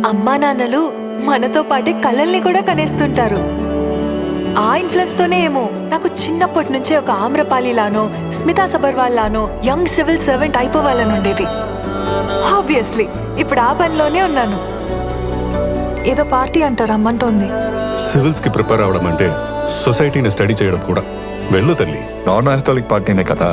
అమ్మా నాన్నలు మనతో పాటే కళల్ని కూడా కనేస్తుంటారు. ఆ ఇన్ఫ్లుయెన్స్ తోనే ఏమో నాకు చిన్నప్పటి నుంచే ఒక ఆమ్రపాలిలానో స్మితా సబర్వాల్ లానో యంగ్ సివిల్ సర్వెంట్ అయిపోవాలని ఉండేది. ఆబ్వియస్లీ ఇప్పుడు ఆ పనిలోనే ఉన్నాను. ఏదో పార్టీ అంటారు రమ్మంటోంది. సివిల్స్ కి ప్రిపేర్ అవడం అంటే సొసైటీని స్టడీ చేయడం కూడా. వెళ్ళు తల్లి. నాన్ ఆల్కహాలిక్ పార్టీనే కదా.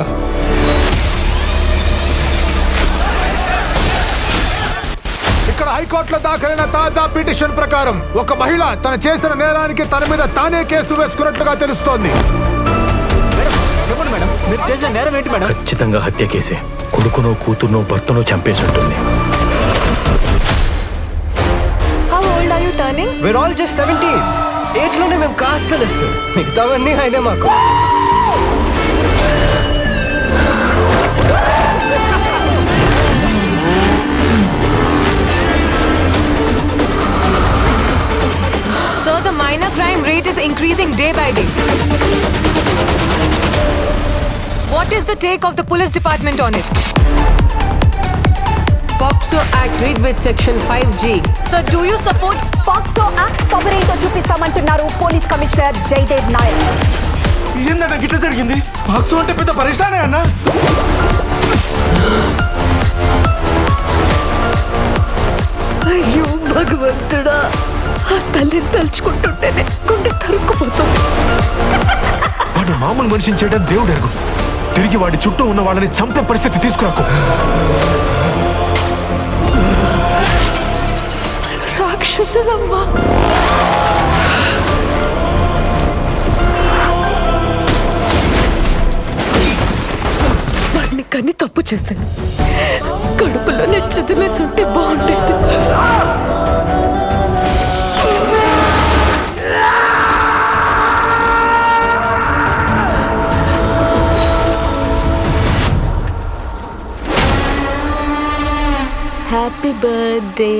ఇక్కడ హైకోర్టులో దాఖలైన తాజా పిటిషన్ ప్రకారం ఒక మహిళ తన చేసిన నేరానికి తన మీద తానే కేసు వేసుకున్నట్లుగా తెలుస్తోంది. ఖచ్చితంగా హత్య కేసే. కొడుకునో కూతురునో భర్తనో చంపేసి ఉంటుంది. How old are you turning? We're all just 17. Age లోనే మేము కాస్త లెస్, మిగతావన్నీ అయినా మాకు. So the minor crime rate is increasing day by day. What is the take of the police department on it? POCSO Act read with section 5G. So do you support POCSO Act పవరేతో చూపిస్తామంటున్నారు police commissioner Jaidev Nayak. ఏందన్నా గిట్ల జరిగింది? POCSO అంటే పెద్ద పరిశానే అన్న. అయ్యో భగవంతుడా, ఆ తల్లిని తలుచుకుంటుంటేనే గుండె తరుక్కుపోతుంది. వాడు మామూలు మనిషిని చేయడం దేవుడు ఎరుగు. తిరిగి వాడి చుట్టూ ఉన్న వాళ్ళని చంపే పరిస్థితి తీసుకురాకు. రాక్షసులమ్మా. వాడిని కన్ని తప్పు చేశాను. కడుపులోనే చదివేసి ఉంటే బాగుండేది. Happy birthday.